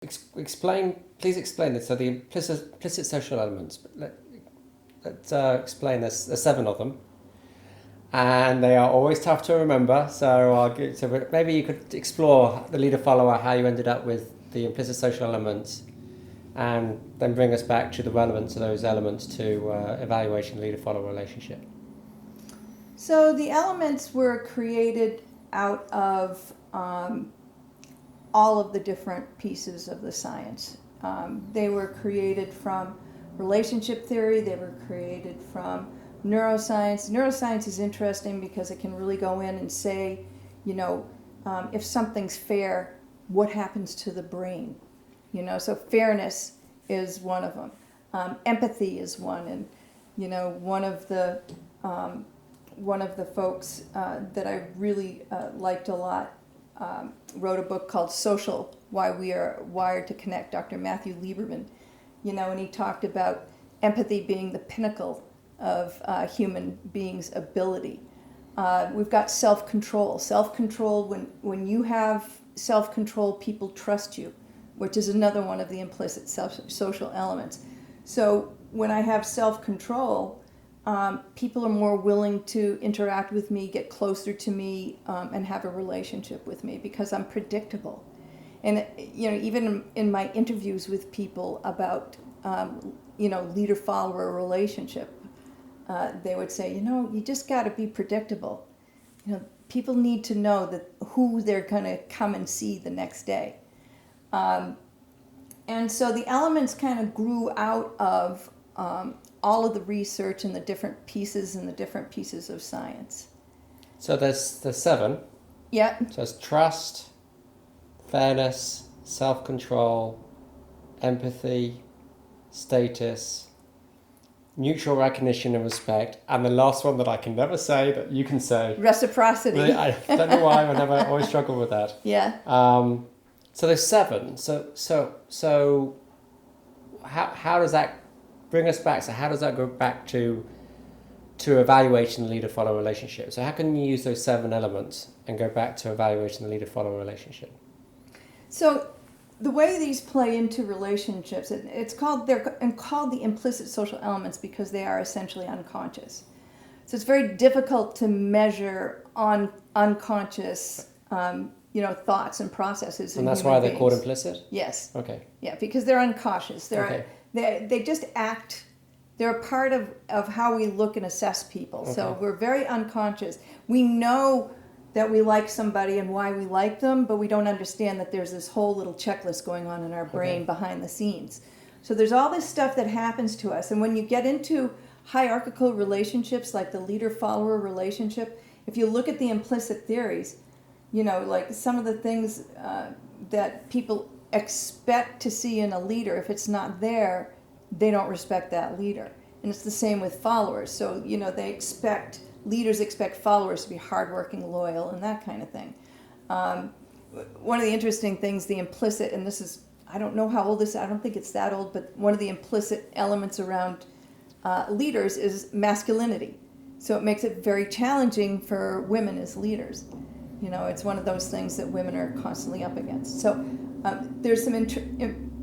Please explain this. So the implicit social elements. Let's explain this. There's 7 of them, and they are always tough to remember. So maybe you could explore the leader-follower, how you ended up with the implicit social elements, and then bring us back to the relevance of those elements to evaluation leader-follower relationship. So the elements were created out of all of the different pieces of the science. They were created from relationship theory, they were created from neuroscience. Neuroscience is interesting because it can really go in and say, if something's fair, what happens to the brain? So fairness is one of them. Empathy is one, and one of the folks that I really liked a lot wrote a book called Social, Why We Are Wired to Connect, Dr. Matthew Lieberman, and he talked about empathy being the pinnacle of human beings' ability. We've got self-control. Self-control, when you have self-control, people trust you, which is another one of the implicit social elements. So when I have self-control, people are more willing to interact with me, get closer to me, and have a relationship with me because I'm predictable. And even in my interviews with people about leader-follower relationship, they would say, you just got to be predictable. People need to know that who they're going to come and see the next day. And so the elements kind of grew out of all of the research and the different pieces of science. So there's 7. Yeah. So it's trust, fairness, self-control, empathy, status, mutual recognition and respect, and the last one that I can never say that you can say. Reciprocity. I don't know why, I always struggle with that. Yeah. So there's 7. So how does that bring us back? So how does that go back to evaluating the leader-follower relationship? So how can you use those 7 elements and go back to evaluating the leader-follower relationship? So the way these play into relationships, they're called the implicit social elements because they are essentially unconscious. So it's very difficult to measure on unconscious thoughts and processes. And that's why they're called implicit? Yes. Okay. Yeah, because they're unconscious. Okay. They just act. They're a part of how we look and assess people. Okay. So we're very unconscious. We know that we like somebody and why we like them, but we don't understand that there's this whole little checklist going on in our brain behind the scenes. So there's all this stuff that happens to us. And when you get into hierarchical relationships like the leader-follower relationship, if you look at the implicit theories, like some of the things that people expect to see in a leader, if it's not there, they don't respect that leader. And it's the same with followers. So, leaders expect followers to be hardworking, loyal, and that kind of thing. One of the interesting things, the implicit, and this is, I don't know how old this is, I don't think it's that old, but one of the implicit elements around leaders is masculinity. So it makes it very challenging for women as leaders. It's one of those things that women are constantly up against. So there's some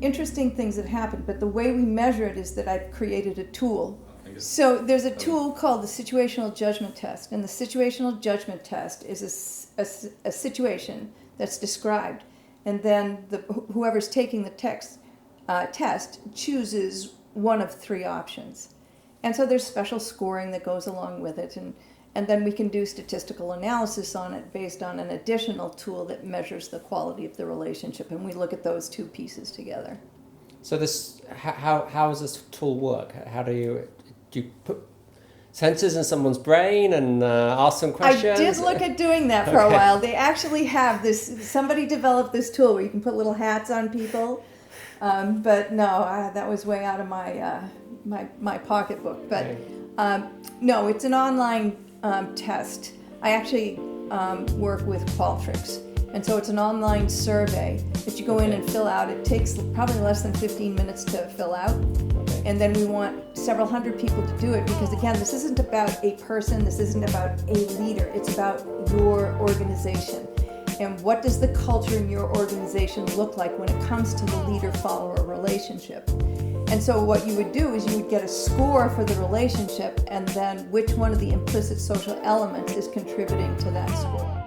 interesting things that happen, but the way we measure it is that I've created a tool. So there's a tool called the situational judgment test, and the situational judgment test is a situation that's described, and then whoever's taking the test chooses one of 3 options. And so there's special scoring that goes along with it, and then we can do statistical analysis on it based on an additional tool that measures the quality of the relationship, and we look at those 2 pieces together. So how does this tool work? How do you put sensors in someone's brain and ask them questions? I did look at doing that for a while. They actually have this, somebody developed this tool where you can put little hats on people, but no, that was way out of my pocketbook. But no, it's an online test. I actually work with Qualtrics, and so it's an online survey that you go in and fill out. It takes probably less than 15 minutes to fill out, and then we want several hundred people to do it because, again, this isn't about a person, this isn't about a leader, it's about your organization. and what does the culture in your organization look like when it comes to the leader-follower relationship. And so what you would do is you would get a score for the relationship, and then which one of the implicit social elements is contributing to that score.